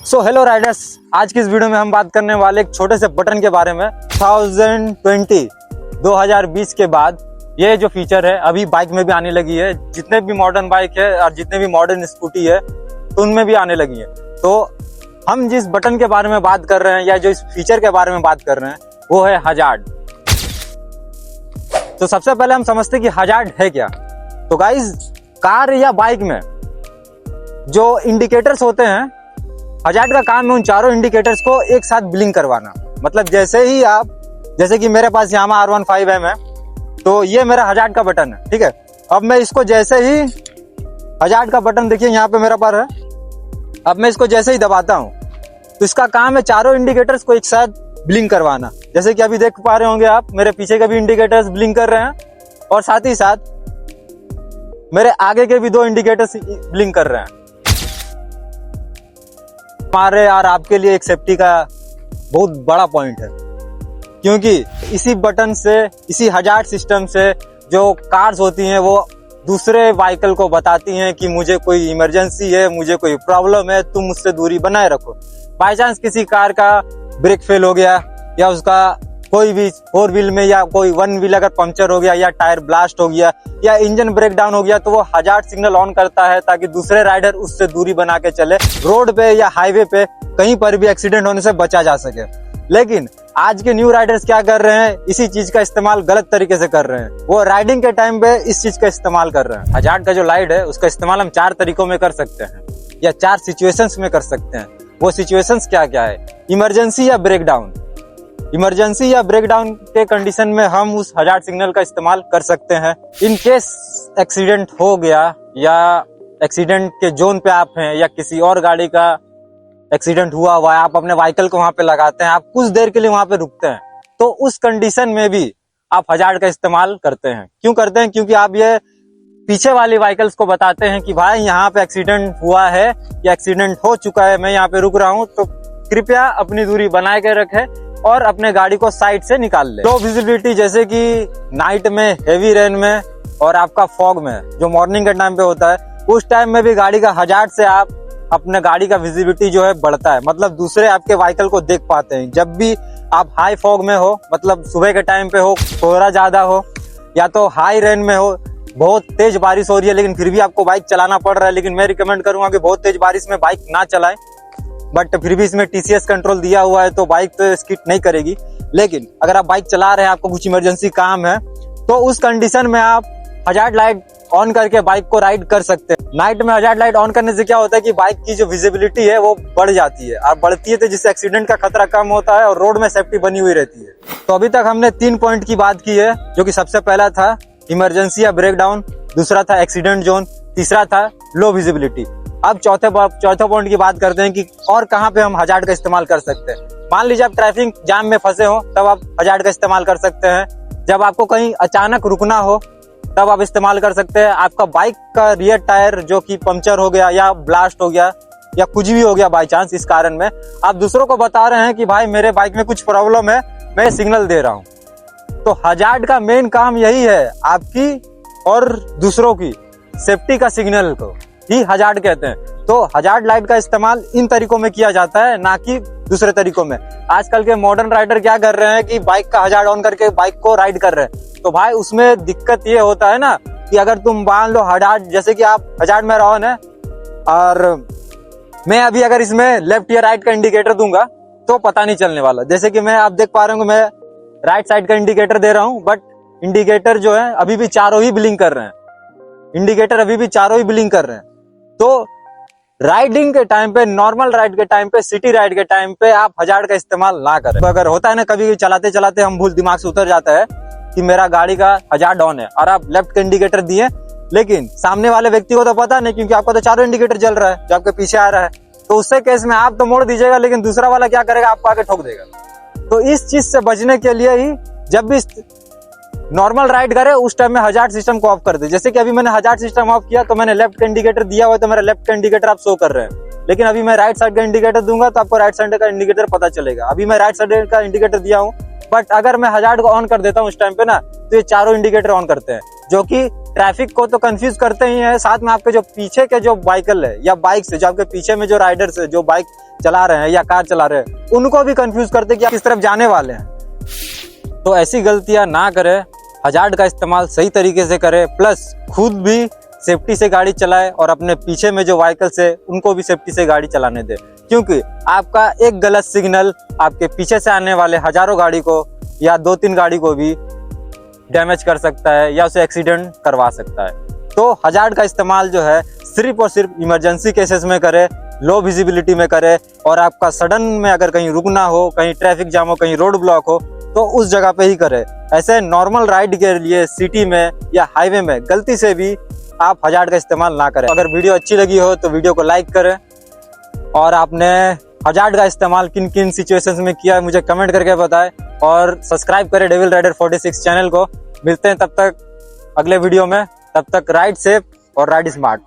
So hello Riders, आज की इस वीडियो में हम बात करने वाले एक छोटे से बटन के बारे में। 2020 के बाद ये जो फीचर है अभी बाइक में भी आने लगी है। जितने भी मॉडर्न बाइक है और जितने भी मॉडर्न स्कूटी है तो उनमें भी आने लगी है। तो हम जिस बटन के बारे में बात कर रहे हैं या जो इस फीचर के बारे में बात कर रहे हैं वो है हजार्ड। तो सबसे पहले हम समझते हैं कि हजार्ड है क्या। तो गाइज, कार या बाइक में जो इंडिकेटर्स होते हैं, हजार्ड का काम है उन चारों इंडिकेटर्स को एक साथ ब्लिंक करवाना। मतलब जैसे कि मेरे पास यामा R15M है, तो ये मेरा हजार्ड का बटन है, ठीक है। अब मैं इसको जैसे ही हजार्ड का बटन देखिए यहाँ पे मेरा पर है, अब मैं इसको जैसे ही दबाता हूँ तो इसका काम है चारों इंडिकेटर्स को एक साथ ब्लिंक करवाना। जैसे कि अभी देख पा रहे होंगे आप, मेरे पीछे के भी इंडिकेटर्स ब्लिंक कर रहे हैं और साथ ही साथ मेरे आगे के भी दो इंडिकेटर्स ब्लिंक कर रहे हैं। हमारे और आपके लिए एक सेफ्टी का बहुत बड़ा पॉइंट है, क्योंकि इसी बटन से, इसी हजार्ड सिस्टम से जो कार्स होती हैं वो दूसरे व्हीकल को बताती हैं कि मुझे कोई इमरजेंसी है, मुझे कोई प्रॉब्लम है, तुम मुझसे दूरी बनाए रखो। बाय चांस किसी कार का ब्रेक फेल हो गया या उसका कोई भी 4 व्हील में या कोई 1 व्हील अगर पंक्चर हो गया या टायर ब्लास्ट हो गया या इंजन ब्रेक डाउन हो गया, तो वो हजार्ड सिग्नल ऑन करता है ताकि दूसरे राइडर उससे दूरी बना के चले, रोड पे या हाईवे पे कहीं पर भी एक्सीडेंट होने से बचा जा सके। लेकिन आज के न्यू राइडर्स क्या कर रहे हैं, इसी चीज का इस्तेमाल गलत तरीके से कर रहे हैं। वो राइडिंग के टाइम पे इस चीज का इस्तेमाल कर रहे हैं। हजार्ड का जो लाइट है उसका इस्तेमाल हम 4 तरीकों में कर सकते हैं या 4 सिचुएशंस में कर सकते हैं। वो सिचुएशंस क्या क्या है? इमरजेंसी या ब्रेकडाउन। इमरजेंसी या ब्रेकडाउन के कंडीशन में हम उस हजार्ड सिग्नल का इस्तेमाल कर सकते हैं। इन केस एक्सीडेंट हो गया या एक्सीडेंट के जोन पे आप हैं या किसी और गाड़ी का एक्सीडेंट हुआ हुआ है, आप अपने व्हीकल को वहां पे लगाते हैं, आप कुछ देर के लिए वहां पे रुकते हैं, तो उस कंडीशन में भी आप हजार्ड का इस्तेमाल करते हैं। क्यों करते हैं? क्योंकि आप ये पीछे वाले व्हीकल्स को बताते हैं कि भाई यहाँ पे एक्सीडेंट हुआ है या एक्सीडेंट हो चुका है, मैं यहाँ पे रुक रहा हूँ, तो कृपया अपनी दूरी बनाए के रखें और अपने गाड़ी को साइड से निकाल ले। लो विजिबिलिटी, जैसे कि नाइट में, हेवी रेन में और आपका फॉग में, जो मॉर्निंग के टाइम पे होता है, उस टाइम में भी गाड़ी का हजार्ड से आप अपने गाड़ी का विजिबिलिटी जो है बढ़ता है। मतलब दूसरे आपके व्हीकल को देख पाते हैं। जब भी आप हाई फॉग में हो, मतलब सुबह के टाइम पे हो, कोहरा ज्यादा हो, या तो हाई रेन में हो, बहुत तेज बारिश हो रही है लेकिन फिर भी आपको बाइक चलाना पड़ रहा है, लेकिन मैं रिकमेंड करूंगा कि बहुत तेज बारिश में बाइक ना चलाएं। बट फिर भी इसमें TCS कंट्रोल दिया हुआ है तो बाइक तो स्किड नहीं करेगी। लेकिन अगर आप बाइक चला रहे हैं, आपको कुछ इमरजेंसी काम है, तो उस कंडीशन में आप हजार्ड लाइट ऑन करके बाइक को राइड कर सकते हैं। नाइट में हजार्ड लाइट ऑन करने से क्या होता है कि बाइक की जो विजिबिलिटी है वो बढ़ जाती है, और बढ़ती है तो जिससे एक्सीडेंट का खतरा कम होता है और रोड में सेफ्टी बनी हुई रहती है। तो अभी तक हमने 3 पॉइंट की बात की है, जो कि सबसे पहला था इमरजेंसी या ब्रेकडाउन, दूसरा था एक्सीडेंट जोन, तीसरा था लो विजिबिलिटी। अब चौथे पॉइंट की बात करते हैं कि और कहाँ पे हम हजार्ड का इस्तेमाल कर सकते हैं। मान लीजिए आप ट्रैफिक जाम में फंसे हो, तब आप हजार्ड का इस्तेमाल कर सकते हैं। जब आपको कहीं अचानक रुकना हो तब आप इस्तेमाल कर सकते हैं। आपका बाइक का रियर टायर जो कि पंक्चर हो गया या ब्लास्ट हो गया या कुछ भी हो गया बाई चांस, इस कारण में आप दूसरों को बता रहे हैं कि भाई मेरे बाइक में कुछ प्रॉब्लम है, मैं सिग्नल दे रहा हूँ। तो हजार्ड का मेन काम यही है, आपकी और दूसरों की सेफ्टी का सिग्नल को ही हजार्ड कहते हैं। तो हजार्ड लाइट का इस्तेमाल इन तरीकों में किया जाता है, ना कि दूसरे तरीकों में। आजकल के मॉडर्न राइडर क्या कर रहे हैं कि बाइक का हजार्ड ऑन करके बाइक को राइड कर रहे हैं। तो भाई उसमें दिक्कत ये होता है ना कि अगर तुम मान लो हजार्ड, जैसे कि आप हजार्ड में ऑन है और मैं अभी अगर इसमें लेफ्ट या राइट का इंडिकेटर दूंगा तो पता नहीं चलने वाला। जैसे कि मैं आप देख पा रहे हो, मैं राइट साइड का इंडिकेटर दे रहा हूँ, बट इंडिकेटर जो है अभी भी चारों ही ब्लिंक कर रहे हैं। इंडिकेटर अभी भी चारों ही ब्लिंक कर रहे हैं। तो राइडिंग के टाइम पे, नॉर्मल राइड के टाइम पे, सिटी राइड के टाइम पे आप हजार्ड का इस्तेमाल ना करें। तो अगर होता है ना कभी चलाते चलाते हम भूल, दिमाग से उतर जाता है कि मेरा गाड़ी का हजार्ड ऑन है और आप लेफ्ट का इंडिकेटर दिए, लेकिन सामने वाले व्यक्ति को तो पता नहीं, क्योंकि आपका तो चारों इंडिकेटर जल रहा है जो आपके पीछे आ रहा है। तो उससे केस में आप तो मोड़ दीजिएगा, लेकिन दूसरा वाला क्या करेगा, आपको आके ठोक देगा। तो इस चीज से बचने के लिए ही जब भी नॉर्मल राइड करे उस टाइम में हजार्ड सिस्टम को ऑफ कर दे। जैसे कि अभी मैंने हजार्ड सिस्टम ऑफ किया तो मैंने लेफ्ट का इंडिकेटर दिया हुआ है, तो मेरा लेफ्ट का इंडिकेटर आप शो कर रहे हैं। लेकिन अभी मैं राइट साइड का इंडिकेटर दूंगा तो आपको राइट साइड का इंडिकेटर पता चलेगा। अभी मैं राइट साइड का इंडिकेटर दिया हूँ, बट अगर मैं हजार्ड को ऑन कर देता हूँ उस टाइम पे ना, तो ये चारों इंडिकेटर ऑन करते हैं। जो कि ट्रैफिक को तो कंफ्यूज करते ही हैं, साथ में आपके जो पीछे के जो व्हीकल है या बाइक से, जो आपके पीछे में जो राइडर्स है जो बाइक चला रहे हैं या कार चला रहे हैं, उनको भी कंफ्यूज करते हैं कि आप किस तरफ जाने वाले हैं। तो ऐसी गलतियां ना करें, हजार्ड का इस्तेमाल सही तरीके से करें, प्लस खुद भी सेफ्टी से गाड़ी चलाए और अपने पीछे में जो व्हीकल्स है उनको भी सेफ्टी से गाड़ी चलाने दे, क्योंकि आपका एक गलत सिग्नल आपके पीछे से आने वाले हजारों गाड़ी को या 2-3 गाड़ी को भी डैमेज कर सकता है या उसे एक्सीडेंट करवा सकता है। तो हजार्ड का इस्तेमाल जो है सिर्फ और सिर्फ इमरजेंसी केसेस में करें, लो विजिबिलिटी में करें, और आपका सडन में अगर कहीं रुकना हो, कहीं ट्रैफिक जाम हो, कहीं रोड ब्लॉक हो, तो उस जगह पे ही करें। ऐसे नॉर्मल राइड के लिए सिटी में या हाईवे में गलती से भी आप हजार्ड का इस्तेमाल ना करें। अगर वीडियो अच्छी लगी हो तो वीडियो को लाइक करें, और आपने हजार्ड का इस्तेमाल किन किन सिचुएशंस में किया है मुझे कमेंट करके बताएं, और सब्सक्राइब करें डेविल राइडर 46 चैनल को। मिलते हैं तब तक अगले वीडियो में, तब तक राइड सेफ और राइड स्मार्ट।